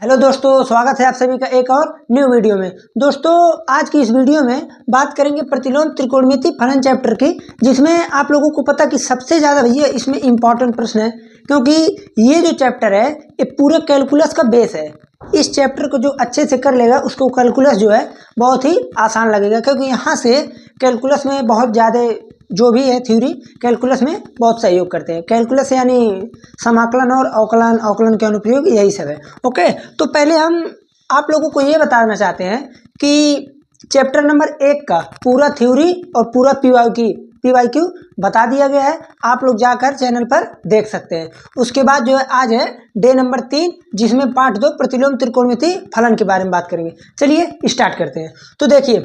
Hello दोस्तों, स्वागत है आप सभी का एक और न्यू वीडियो में। दोस्तों, आज की इस वीडियो में बात करेंगे प्रतिलोम त्रिकोणमिति फलन चैप्टर की, जिसमें आप लोगों को पता कि सबसे ज़्यादा भैया इसमें इम्पॉर्टेंट प्रश्न है, क्योंकि ये जो चैप्टर है ये पूरे कैलकुलस का बेस है। इस चैप्टर को जो अच्छे से कर लेगा उसको कैलकुलस जो है बहुत ही आसान लगेगा, क्योंकि यहाँ से कैलकुलस में बहुत ज़्यादा जो भी है थ्योरी कैलकुलस में बहुत सहयोग करते हैं। कैलकुलस यानी समाकलन और अवकलन के अनुप्रयोग, यही सब है। ओके, तो पहले हम आप लोगों को ये बताना चाहते हैं कि चैप्टर नंबर 1 का पूरा थ्योरी और पूरा पीवाईक्यू बता दिया गया है। आप लोग जाकर चैनल पर देख सकते हैं। उसके बाद जो है आज है डे नंबर 3, जिसमें पार्ट 2 प्रतिलोम त्रिकोणमिति फलन के बारे में बात करेंगे। चलिए स्टार्ट करते हैं। तो देखिए,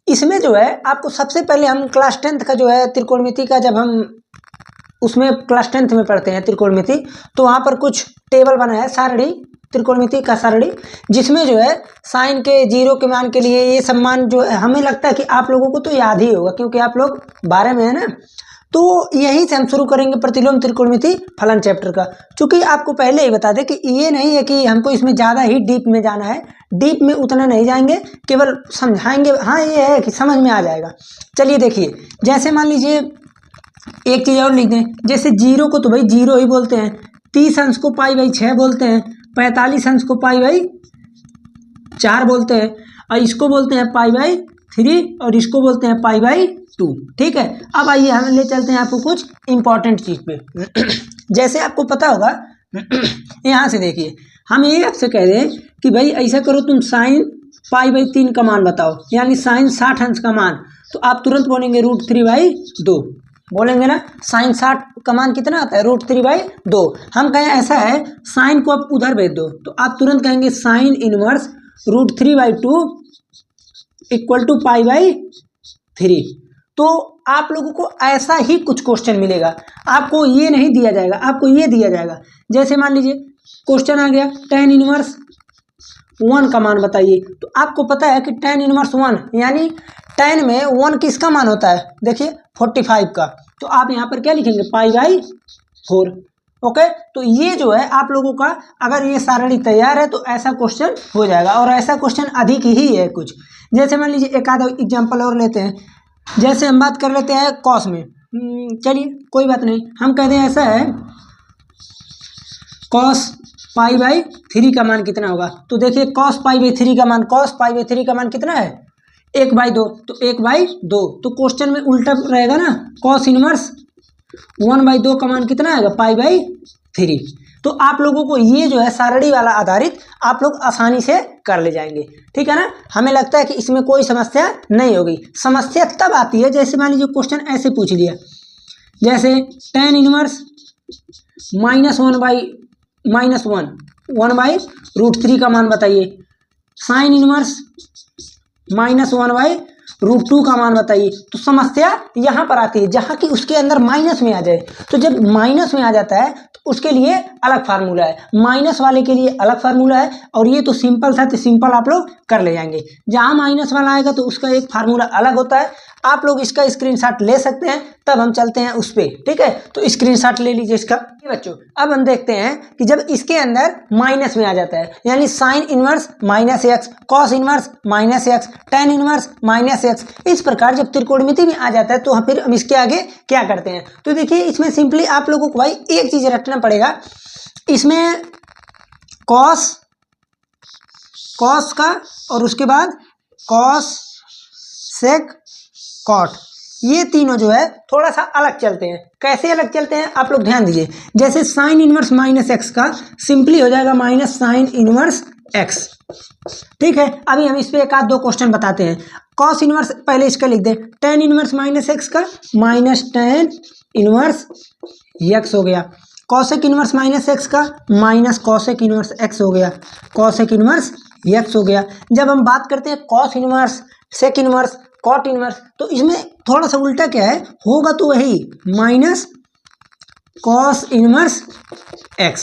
इसमें जो है आपको सबसे पहले हम क्लास 10th का जो है त्रिकोणमिति का, जब हम उसमें क्लास 10th में पढ़ते हैं त्रिकोणमिति, तो वहाँ पर कुछ टेबल बना है, सारणी, त्रिकोणमिति का सारणी, जिसमें जो है साइन के 0 के मान के लिए ये सब मान जो है, हमें लगता है कि आप लोगों को तो याद ही होगा, क्योंकि आप लोग 12 में है ना। तो यहीं से हम शुरू करेंगे प्रतिलोम त्रिकोणमिति फलन चैप्टर का। चूंकि आपको पहले ही बता दें कि ये नहीं है कि हमको इसमें ज़्यादा ही डीप में जाना है, डीप में उतना नहीं जाएंगे, केवल समझाएंगे। हाँ, ये है कि समझ में आ जाएगा। चलिए देखिए, जैसे मान लीजिए एक चीज़ और लिख दें, जैसे 0 को तो भाई 0 ही बोलते हैं, 30 अंश को π/6 बोलते हैं, 45 अंश को π/4 बोलते हैं, और इसको बोलते हैं π/3 और इसको बोलते हैं π/2। ठीक है, अब आइए हम ले चलते हैं आपको कुछ इंपॉर्टेंट चीज़ पे। जैसे आपको पता होगा, यहाँ से देखिए, हम ये आपसे कह रहे हैं कि भाई ऐसा करो, तुम साइन π/3 का मान बताओ, यानी साइन 60 अंश का मान, तो आप तुरंत बोलेंगे √3/2 बोलेंगे ना। साइन 60 का मान कितना आता है? √3/2। हम कहें ऐसा है, साइन को आप उधर भेज दो, तो आप तुरंत कहेंगे साइन इनवर्स √3/2 = π/3। तो आप लोगों को ऐसा ही कुछ क्वेश्चन मिलेगा। आपको ये नहीं दिया जाएगा, आपको ये दिया जाएगा। जैसे मान लीजिए क्वेश्चन आ गया, tan इनवर्स 1 का मान बताइए। तो आपको पता है कि tan इनवर्स 1 यानी tan में 1 किसका मान होता है? देखिए 45 का। तो आप यहाँ पर क्या लिखेंगे? π/4। ओके, तो ये जो है आप लोगों का, अगर ये सारणी तैयार है तो ऐसा क्वेश्चन हो जाएगा, और ऐसा क्वेश्चन अधिक ही है कुछ। जैसे मान लीजिए एक आधा एग्जाम्पल और लेते हैं। जैसे हम बात कर लेते हैं कॉस में। चलिए कोई बात नहीं, हम कहते हैं ऐसा है, cos π/3 का मान कितना होगा? तो देखिए cos π/3 का मान, cos π/3 का मान कितना है? 1/2। तो 1/2, तो क्वेश्चन में उल्टा रहेगा ना, cos इनवर्स 1/2 का मान कितना आएगा? π/3। तो आप लोगों को ये जो है सारणी वाला आधारित आप लोग आसानी से कर ले जाएंगे। ठीक है ना। हमें लगता है कि इसमें कोई समस्या नहीं होगी। समस्या तब आती है, जैसे मान लीजिए क्वेश्चन ऐसे पूछ लिया, जैसे tan इनवर्स -1/√3 का मान बताइए, साइन इनवर्स -1/√2 का मान बताइए। तो समस्या यहाँ पर आती है जहाँ कि उसके अंदर माइनस में आ जाए। तो जब माइनस में आ जाता है तो उसके लिए अलग फार्मूला है, माइनस वाले के लिए अलग फार्मूला है, और ये तो सिंपल था, तो सिंपल आप लोग कर ले जाएंगे। जहाँ माइनस वाला आएगा तो उसका एक फार्मूला अलग होता है। आप लोग इसका स्क्रीनशॉट ले सकते हैं, तब हम चलते हैं उस पर। ठीक है, तो स्क्रीनशॉट ले लीजिए इसका। बच्चों, अब हम देखते हैं कि जब इसके अंदर माइनस में आ जाता है, यानी sign inverse -x, cos inverse -x, tan inverse -x, इस प्रकार जब त्रिकोणमिति में आ जाता है, तो फिर हम इसके आगे क्या करते हैं? तो देखिए, इसमें सिंपली आप लोगों को भाई एक चीज रखना पड़ेगा। इसमें कॉस का, और उसके बाद कॉस, सेक, कॉट, ये तीनों जो है थोड़ा सा अलग चलते हैं। कैसे अलग चलते हैं आप लोग ध्यान दीजिए। जैसे साइन इनवर्स -x का सिंपली हो जाएगा माइनस साइन इनवर्स x। ठीक है, अभी हम इस पे एक आध दो क्वेश्चन बताते हैं। कॉस इनवर्स पहले इसका लिख दें, tan इनवर्स -x का माइनस tan इनवर्स x हो गया। कॉसेक इनवर्स -x का माइनस कॉसेक इनवर्स x हो गया, कॉसेक इनवर्स x हो गया। जब हम बात करते हैं cos inverse, sec inverse, cot inverse, तो इसमें थोड़ा सा उल्टा क्या है, होगा तो वही माइनस कॉस इनवर्स x,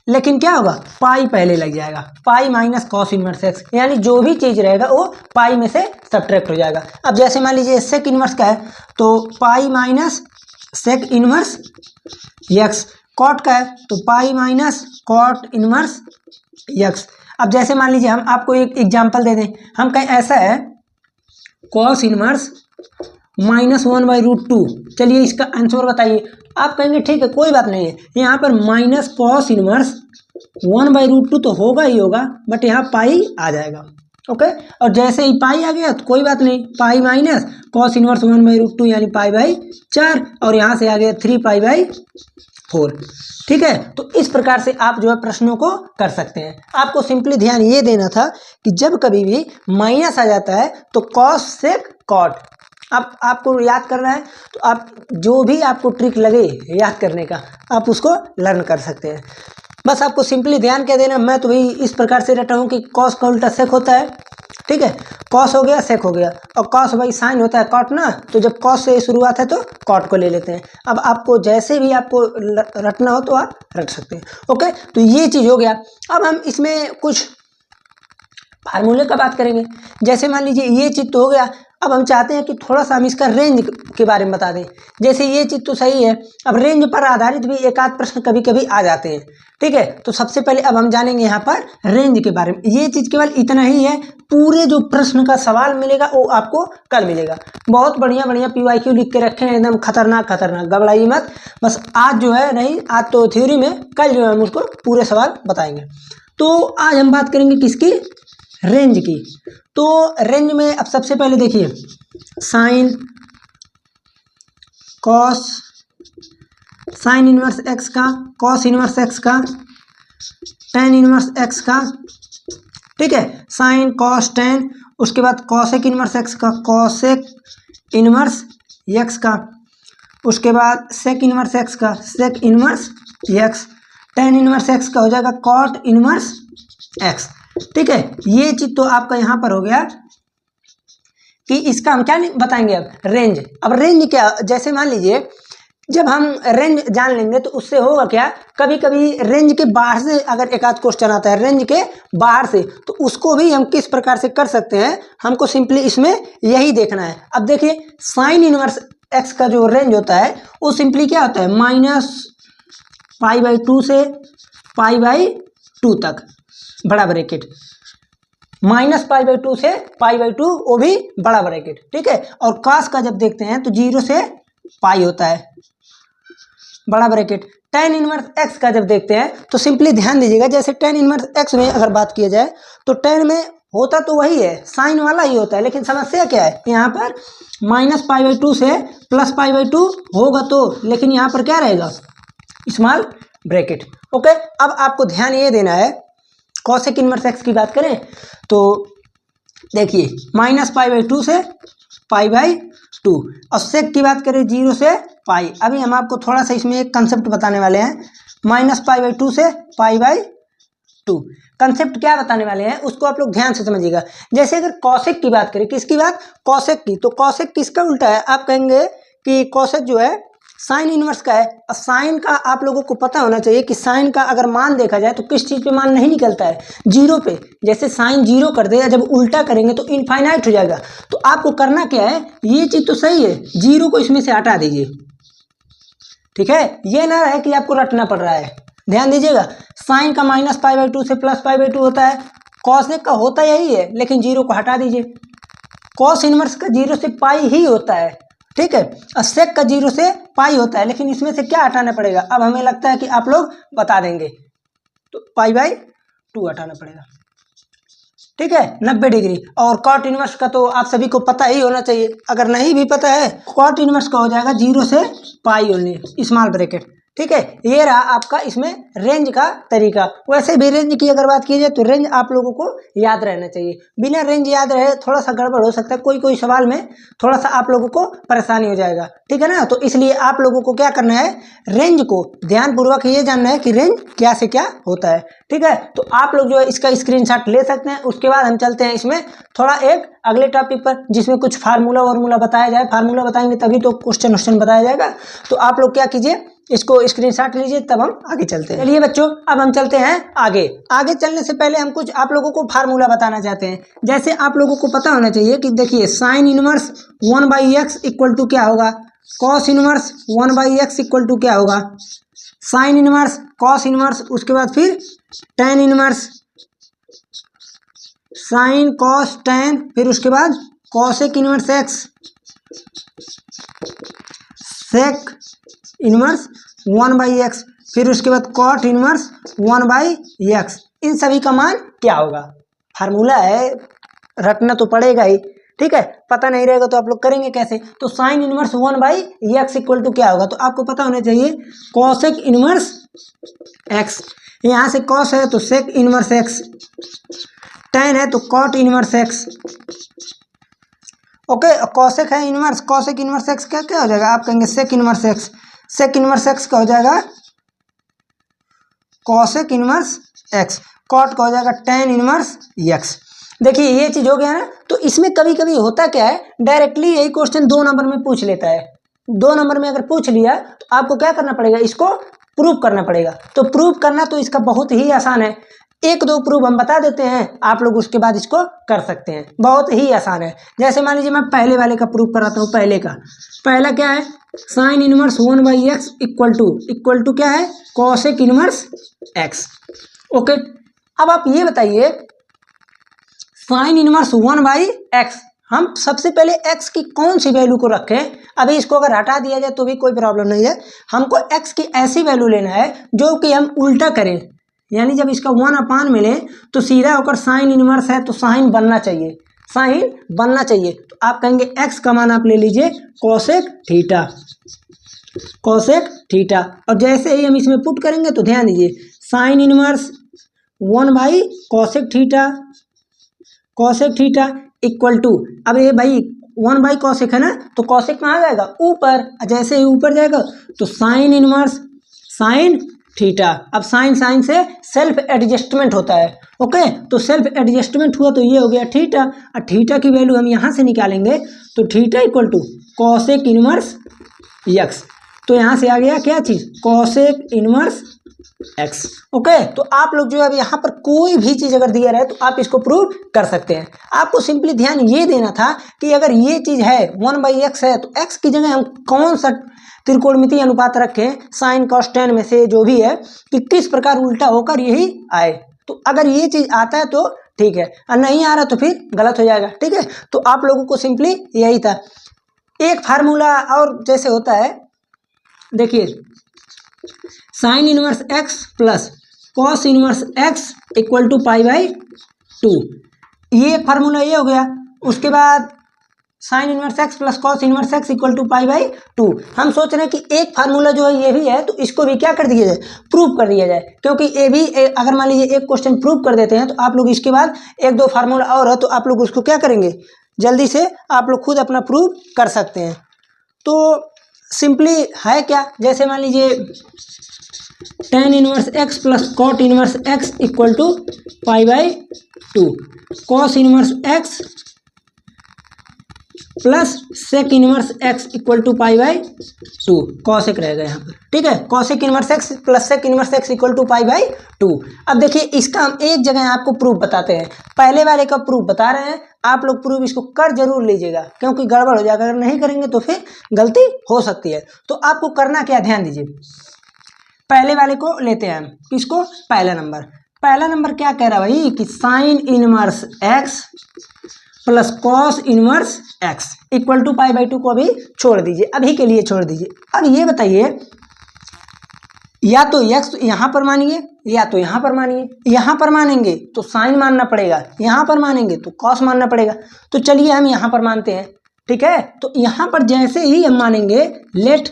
लेकिन क्या होगा? पाई पहले लग जाएगा, pi minus cos inverse x, यानी जो भी चीज रहेगा वो पाई में से सब्ट्रैक्ट हो जाएगा। अब जैसे मान लीजिए सेक इनवर्स का है, तो pi minus sec inverse x। Cot का है तो pi minus cot inverse x. अब जैसे मान लीजिए हम आपको एक एग्जांपल दे दें, हम कहें ऐसा है कॉस इनवर्स -1/√2। चलिए इसका आंसर बताइए। आप कहेंगे ठीक है कोई बात नहीं है, यहाँ पर माइनस कॉस इनवर्स 1/√2 तो होगा ही होगा, बट यहाँ पाई आ जाएगा। ओके, और जैसे ही पाई आ गया तो कोई बात नहीं, पाई माइनस कॉस इनवर्स 1/√2 यानी पाई/4, और यहाँ से आ गया 3π/4। ठीक है, तो इस प्रकार से आप जो है प्रश्नों को कर सकते हैं। आपको सिंपली ध्यान ये देना था कि जब कभी भी माइनस आ जाता है तो कॉस सेक कॉट आपको याद करना है, तो आप जो भी आपको ट्रिक लगे याद करने का आप उसको लर्न कर सकते हैं। बस आपको सिंपली ध्यान क्या देना, मैं तो वही इस प्रकार से रटा हूँ कि कॉस का उल्टा सेक होता है। ठीक है, कॉस हो गया सेक हो गया, और कॉस भाई साइन होता है कॉट ना, तो जब कॉस से शुरुआत है तो कॉट को ले लेते हैं। अब आपको जैसे भी आपको रटना हो तो आप रट सकते हैं। ओके, तो ये चीज़ हो गया। अब हम इसमें कुछ फार्मूले का बात करेंगे। जैसे मान लीजिए ये चीज़ तो हो गया, अब हम चाहते हैं कि थोड़ा सा हम इसका रेंज के बारे में बता दें। जैसे ये चीज़ तो सही है, अब रेंज पर आधारित भी एक आध प्रश्न कभी कभी आ जाते हैं। ठीक है, तो सबसे पहले अब हम जानेंगे यहाँ पर रेंज के बारे में। ये चीज़ केवल इतना ही है, पूरे जो प्रश्न का सवाल मिलेगा वो आपको कल मिलेगा। बहुत बढ़िया बढ़िया PYQ लिख के रखे हैं, एकदम खतरनाक खतरनाक, घबराइए मत। बस आज जो है नहीं, आज तो थ्योरी में, कल जो है हम उसको पूरे सवाल बताएंगे। तो आज हम बात करेंगे किसकी, रेंज की। तो रेंज में अब सबसे पहले देखिए sine cos, sine inverse x का, कॉस इनवर्स एक्स का, टेन इनवर्स एक्स का। ठीक है, साइन कॉस टेन, उसके बाद कॉसेक इनवर्स एक्स का, कॉसेक इनवर्स एक्स का, उसके बाद सेक इनवर्स एक्स का, sec inverse x, tan inverse x का हो जाएगा कॉट इनवर्स एक्स। ठीक है, ये चीज तो आपका यहां पर हो गया कि इसका हम क्या बताएंगे अब, रेंज। अब रेंज क्या, जैसे मान लीजिए जब हम रेंज जान लेंगे तो उससे होगा क्या, कभी कभी रेंज के बाहर से अगर एक आध क्वेश्चन आता है रेंज के बाहर से, तो उसको भी हम किस प्रकार से कर सकते हैं, हमको सिंपली इसमें यही देखना है। अब देखिए साइन इनवर्स एक्स का जो रेंज होता है वो सिंपली क्या होता है, -π/2 से π/2 तक, बड़ा ब्रैकेट, -π/2 से π/2 वो भी बड़ा ब्रैकेट। ठीक है, और कॉस का जब देखते हैं तो 0 से पाई होता है, बड़ा ब्रैकेट। टेन इनवर्स एक्स का जब देखते हैं तो सिंपली ध्यान दीजिएगा, जैसे टेन इनवर्स एक्स में अगर बात किया जाए तो टेन में होता तो वही है, साइन वाला ही होता है, लेकिन समस्या क्या है, यहाँ पर -π/2 से +π/2 होगा तो, लेकिन यहाँ पर क्या रहेगा, स्मॉल ब्रैकेट। ओके, अब आपको ध्यान ये देना है, कॉसेक इनवर्स एक्स की बात करें तो देखिए -π/2 से π/2, और सेक की बात करें 0 से पाई। अभी हम आपको थोड़ा सा इसमें एक कंसेप्ट बताने वाले हैं, -π/2 से π/2 कंसेप्ट क्या बताने वाले हैं उसको आप लोग ध्यान से समझिएगा। जैसे अगर कॉसेक की बात करें, किसकी बात, कॉसेक की, तो कॉसेक किसका उल्टा है, आप कहेंगे कि कॉसेक जो है साइन इनवर्स का है। और साइन का आप लोगों को पता होना चाहिए कि साइन का अगर मान देखा जाए तो किस चीज़ पे मान नहीं निकलता है, 0 पे। जैसे साइन 0 कर दे, जब उल्टा करेंगे तो इनफाइनाइट हो जाएगा। तो आपको करना क्या है, ये चीज़ तो सही है, 0 को इसमें से हटा दीजिए। ठीक है, ये ना रहे कि आपको रटना पड़ रहा है, ध्यान दीजिएगा। साइन का -π/2 से +π/2 होता है, कॉसेक का होता यही है, लेकिन 0 को हटा दीजिए। कॉस इनवर्स का 0 से पाई ही होता है। ठीक है, और सेक का 0 से पाई होता है, लेकिन इसमें से क्या हटाना पड़ेगा, अब हमें लगता है कि आप लोग बता देंगे, तो π/2 हटाना पड़ेगा। ठीक है, 90 डिग्री। और कॉट इनवर्स का तो आप सभी को पता ही होना चाहिए, अगर नहीं भी पता है कॉट इनवर्स का हो जाएगा 0 से पाई ओनली, स्मॉल ब्रैकेट। ठीक है, ये रहा आपका इसमें रेंज का तरीका। वैसे भी रेंज की अगर बात की जाए तो रेंज आप लोगों को याद रहना चाहिए, बिना रेंज याद रहे थोड़ा सा गड़बड़ हो सकता है, कोई कोई सवाल में थोड़ा सा आप लोगों को परेशानी हो जाएगा। ठीक है ना, तो इसलिए आप लोगों को क्या करना है, रेंज को ध्यानपूर्वक ये जानना है कि रेंज क्या से क्या होता है। ठीक है, तो आप लोग जो है इसका स्क्रीनशॉट ले सकते हैं। उसके बाद हम चलते हैं इसमें थोड़ा एक अगले टॉपिक पर, जिसमें कुछ फार्मूला बताया जाए। फार्मूला बताएंगे तभी तो क्वेश्चन बताया जाएगा। तो आप लोग क्या कीजिए, इसको स्क्रीनशॉट लीजिए, तब हम आगे चलते हैं। चलिए बच्चों, अब हम चलते हैं आगे। आगे चलने से पहले हम कुछ आप लोगों को फार्मूला बताना चाहते हैं। जैसे आप लोगों को पता होना चाहिए कि देखिए sine inverse 1/x equal to क्या होगा, cos inverse 1/x equal to क्या होगा, साइन इनवर्स, कॉस इनवर्स, उसके बाद फिर tan inverse sine cos tan, फिर उसके बाद cosec inverse x, sec inverse 1/x, फिर उसके बाद कॉट इनवर्स 1/x। इन सभी का मान क्या होगा? फार्मूला है, रखना तो पड़ेगा ही, ठीक है। पता नहीं रहेगा तो आप लोग करेंगे कैसे? तो sine inverse 1/x equal to क्या होगा? तो आपको पता होना चाहिए कॉसेक इनवर्स x, यहाँ से कॉस है तो सेक इनवर्स x, टेन है तो cot inverse x, okay. Cosec है इनवर्स, कॉसेक इनवर्स x क्या क्या हो जाएगा? आप कहेंगे sec inverse x, sec inverse x का हो जाएगा कॉसेक इनवर्स x, कॉट का हो जाएगा टेन इनवर्स x। देखिए ये चीज हो गया ना। तो इसमें कभी कभी होता क्या है, डायरेक्टली यही क्वेश्चन 2 नंबर में पूछ लेता है। 2 नंबर में अगर पूछ लिया तो आपको क्या करना पड़ेगा? इसको प्रूव करना पड़ेगा। तो प्रूव करना तो इसका बहुत ही आसान है, 1-2 प्रूव हम बता देते हैं, आप लोग उसके बाद इसको कर सकते हैं, बहुत ही आसान है। जैसे मान लीजिए मैं पहले वाले का प्रूव कराता हूँ। पहला क्या है? Sine inverse 1/x equal to क्या है? Cosec inverse x, okay. अब आप ये बताइए साइन इनवर्स 1/x, हम सबसे पहले x की कौन सी वैल्यू को रखें? अभी इसको अगर हटा दिया जाए तो भी कोई प्रॉब्लम नहीं है, हमको x की ऐसी वैल्यू लेना है जो कि हम उल्टा करें, यानी जब इसका 1/, मिले तो सीधा होकर साइन इनवर्स है तो साइन बनना चाहिए, साइन बनना चाहिए। तो आप कहेंगे x का मान आप ले लीजिए कॉसेक थीटा, कॉसेक थीटा। और जैसे ही हम इसमें पुट करेंगे तो ध्यान दीजिए sine inverse one by cosec theta, cosec theta equal to, अब ये भाई 1/कॉसेक है ना, तो कॉसेक कहाँ जाएगा? ऊपर। जैसे ही ऊपर जाएगा तो साइन इनवर्स साइन थीटा। अब साइन साइन से सेल्फ एडजस्टमेंट होता है, ओके। तो सेल्फ एडजस्टमेंट हुआ तो ये हो गया थीटा, और थीटा की वैल्यू हम यहाँ से निकालेंगे तो theta equal to cosec inverse x। तो यहाँ से आ गया क्या चीज़? Cosec inverse x, okay. तो आप लोग जो है अब यहाँ पर कोई भी चीज़ अगर दिया रहे तो आप इसको प्रूव कर सकते हैं। आपको सिंपली ध्यान ये देना था कि अगर ये चीज़ है 1/x है तो x की जगह हम कौन सा त्रिकोणमितीय अनुपात रखें साइन कॉस टेन में से, जो भी है, कि किस प्रकार उल्टा होकर यही आए। तो अगर ये चीज़ आता है तो ठीक है, और नहीं आ रहा तो फिर गलत हो जाएगा, ठीक है। तो आप लोगों को सिंपली यही था। एक फार्मूला और जैसे होता है, देखिए sine inverse x plus cos inverse x equal to π/2, ये एक फार्मूला ये हो गया। उसके बाद sine inverse x plus cos inverse x equal to π/2। हम सोच रहे हैं कि एक फार्मूला जो है ये भी है तो इसको भी क्या कर दिया जाए? प्रूव कर दिया जाए, क्योंकि ये भी अगर मान लीजिए एक क्वेश्चन प्रूव कर देते हैं तो आप लोग इसके बाद 1-2 फार्मूला और है तो आप लोग उसको क्या करेंगे? जल्दी से आप लोग खुद अपना प्रूव कर सकते हैं। तो सिंपली है क्या? जैसे मान लीजिए tan inverse x plus cot inverse x equal to π/2, cos inverse x plus sec inverse x equal to π/2, cosec रहेगा यहाँ पर, ठीक है। Cosec inverse x plus sec inverse x equal to π/2। अब देखिए इसका हम एक जगह आपको प्रूफ बताते हैं, पहले वाले का प्रूफ बता रहे हैं, आप लोग प्रूफ इसको कर जरूर लीजिएगा, क्योंकि गड़बड़ हो जाएगा। अगर नहीं करेंगे तो फिर गलती हो सकती है। तो आपको करना क्या, ध्यान दीजिए। पहले वाले को लेते हैं हम, किसको? पहला नंबर क्या कह रहा है भाई कि sine inverse x plus cos inverse x equal to π/2 को अभी छोड़ दीजिए, अभी के लिए छोड़ दीजिए। अब ये बताइए, या तो x यहाँ पर मानिए या तो यहाँ पर मानिए। यहाँ पर मानेंगे तो साइन मानना पड़ेगा, यहाँ पर मानेंगे तो कॉस मानना पड़ेगा। तो चलिए हम यहाँ पर मानते हैं, ठीक है। तो यहाँ पर जैसे ही हम मानेंगे let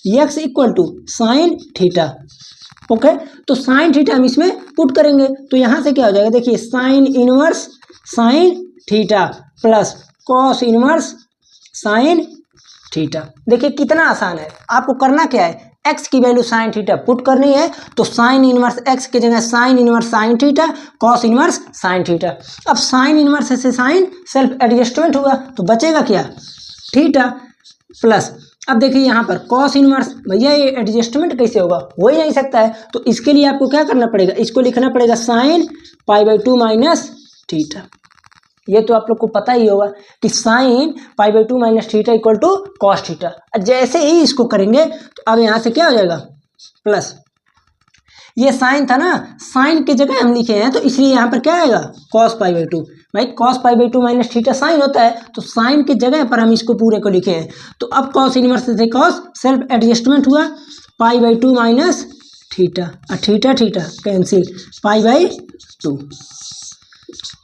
x equal to sine theta, okay. तो साइन थीटा हम इसमें पुट करेंगे तो यहाँ से क्या हो जाएगा? देखिए sine inverse sine theta plus cos inverse sine theta. देखिए कितना आसान है। आपको करना क्या है? x की वैल्यू साइन थीटा पुट करनी है, तो साइन इनवर्स x की जगह sine inverse sine theta, cos inverse sine theta. अब साइन इनवर्स से साइन सेल्फ एडजस्टमेंट हुआ तो बचेगा क्या? थीटा प्लस, अब देखिए यहाँ पर कॉस इनवर्स, भैया ये एडजस्टमेंट कैसे होगा? हो ही नहीं सकता है। तो इसके लिए आपको क्या करना पड़ेगा? इसको लिखना पड़ेगा साइन π/2 माइनस थीटा। ये तो आप लोग को पता ही होगा कि sine π/2 minus theta equal to cos theta. जैसे ही इसको करेंगे तो अब यहाँ से क्या हो जाएगा? प्लस, ये साइन था ना, साइन की जगह हम लिखे हैं तो इसलिए यहाँ पर क्या आएगा cos π/2। भाई cos π/2 माइनस थीटा साइन होता है, तो साइन की जगह पर हम इसको पूरे को लिखे हैं। तो अब cos इनवर्स से cos सेल्फ एडजस्टमेंट हुआ, π/2 minus theta, theta theta cancel, π/2,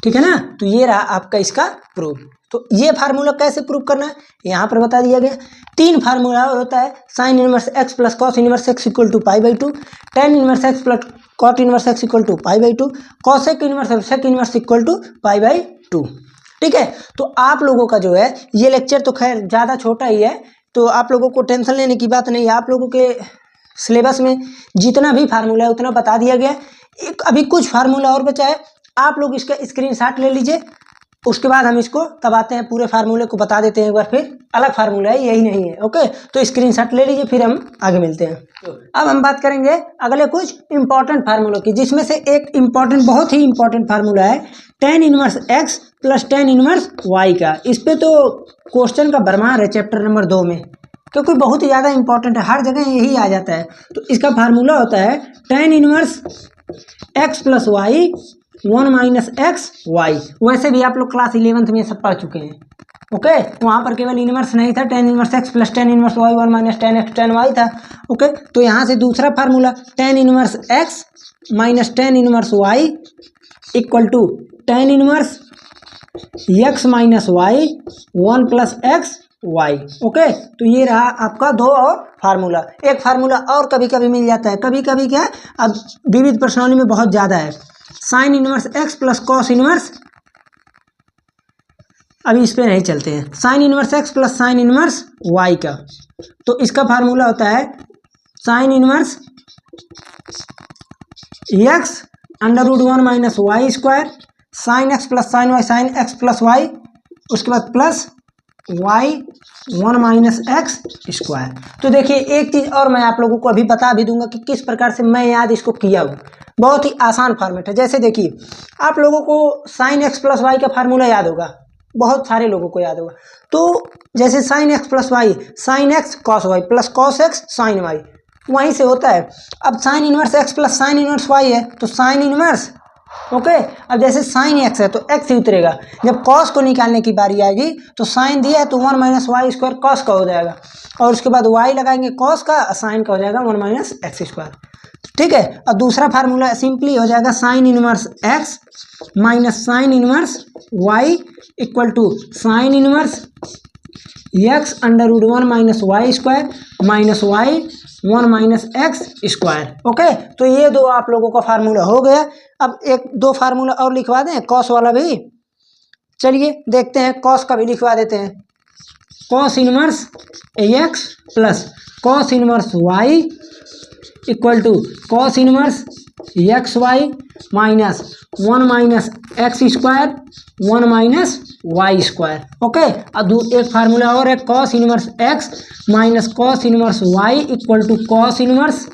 ठीक है ना। तो ये रहा आपका इसका प्रूफ। तो ये फार्मूला कैसे प्रूव करना है यहाँ पर बता दिया गया। 3 फार्मूला और होता है, sine inverse x plus cos inverse x equal to π/2, tan inverse x plus cot inverse x equal to π/2, cosec inverse और सेक इनवर्स इक्वल टू π/2। ठीक है, तो आप लोगों का जो है ये लेक्चर तो खैर ज़्यादा छोटा ही है, तो आप लोगों को टेंशन लेने की बात नहीं है। आप लोगों के सिलेबस में जितना भी फार्मूला है उतना बता दिया गया। एक अभी कुछ फार्मूला और बचा है, आप लोग इसका स्क्रीनशॉट ले लीजिए, उसके बाद हम इसको तब आते हैं, पूरे फार्मूले को बता देते हैं एक बार फिर। अलग फार्मूला है, यही नहीं है। ओके, तो स्क्रीनशॉट ले लीजिए, फिर हम आगे मिलते हैं। अब हम बात करेंगे अगले कुछ इंपॉर्टेंट फार्मूलों की, जिसमें से एक इंपॉर्टेंट, बहुत ही इंपॉर्टेंट फार्मूला है tan inverse x plus tan inverse y का। इस पे तो क्वेश्चन का भरमार है चैप्टर नंबर 2 में, क्योंकि बहुत ही ज़्यादा इंपॉर्टेंट है, हर जगह यही आ जाता है। तो इसका फार्मूला होता है tan inverse x plus y 1 minus x y. वैसे भी आप लोग क्लास 11th में सब पढ़ चुके हैं। ओके, वहाँ पर केवल इनवर्स नहीं था, tan inverse x plus tan inverse y 1 minus tan x tan y था। ओके, तो यहाँ से दूसरा formula tan inverse x minus tan inverse y equal to tan inverse x minus y 1 plus x y. Okay, तो ये रहा आपका 2 और फार्मूला। एक फार्मूला और कभी कभी मिल जाता है, कभी कभी क्या है, अब विविध प्रश्नावली में बहुत ज़्यादा है, sine inverse x plus cos inverse. अभी इस पे नहीं चलते हैं, sine inverse x plus sine inverse y का। तो इसका फार्मूला होता है sine inverse x under root 1 minus y square, sine x plus sine y, sine x plus y, उसके बाद plus y 1 minus x square. तो देखिए एक चीज़ और मैं आप लोगों को अभी बता भी दूंगा कि किस प्रकार से मैं याद इसको किया हूँ। बहुत ही आसान फॉर्मेट है। जैसे देखिए आप लोगों को साइन एक्स प्लस वाई का फार्मूला याद होगा, बहुत सारे लोगों को याद होगा। तो जैसे sine x plus y, sine x cos y plus cos x sine y, वहीं से होता है। अब sine inverse x plus sine inverse y है तो साइन इनवर्स। ओके, अब जैसे साइन एक्स है तो एक्स ही उतरेगा। जब कॉस को निकालने की बारी आएगी तो साइन दिया है तो 1 माइनस वाई स्क्वायर कॉस का हो जाएगा, और उसके बाद वाई लगाएंगे कॉस का, साइन का हो जाएगा 1 माइनस एक्स स्क्वायर। ठीक है, और दूसरा फार्मूला सिंपली हो जाएगा sine inverse x minus sine inverse y equal to sine inverse x under root 1 minus y square minus y 1 minus x square. Okay, तो ये 2 आप लोगों का फार्मूला हो गया। अब एक 2 फार्मूला और लिखवा दें, कॉस वाला भी। चलिए देखते हैं, कॉस का भी लिखवा देते हैं। Cos inverse x plus cos inverse y equal to cos inverse x y minus 1 minus x square 1 minus y square. Okay, अब एक फार्मूला और है, cos inverse x minus cos inverse y equal to cos inverse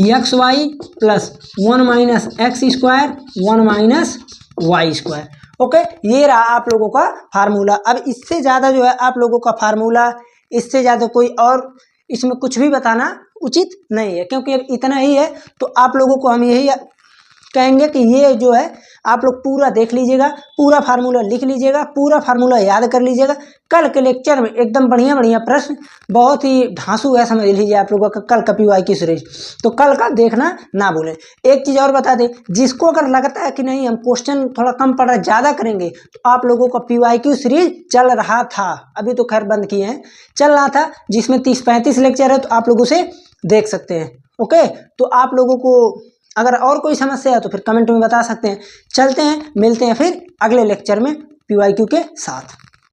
x y plus 1 minus x square 1 minus y square. Okay, ये रहा आप लोगों का formula. अब इससे ज़्यादा जो है आप लोगों का फार्मूला, इससे ज़्यादा कोई और इसमें कुछ भी बताना उचित नहीं है, क्योंकि अब इतना ही है। तो आप लोगों को हम यही कहेंगे कि ये जो है आप लोग पूरा देख लीजिएगा, पूरा फार्मूला लिख लीजिएगा, पूरा फार्मूला याद कर लीजिएगा। कल के लेक्चर में एकदम बढ़िया बढ़िया प्रश्न, बहुत ही धांसू है, समझ लीजिए आप लोगों का कल का PYQ सीरीज। तो कल का देखना ना भूलें। एक चीज़ और बता दें, जिसको अगर लगता है कि नहीं हम क्वेश्चन थोड़ा कम पढ़ रहे, ज़्यादा करेंगे, तो आप लोगों का PYQ सीरीज चल रहा था, अभी तो खैर बंद किए हैं, चल रहा था, जिसमें 30-35 लेक्चर है, तो आप लोग उसे देख सकते हैं। ओके, तो आप लोगों को अगर और कोई समस्या है तो फिर कमेंट में बता सकते हैं। चलते हैं, मिलते हैं फिर अगले लेक्चर में PYQ के साथ।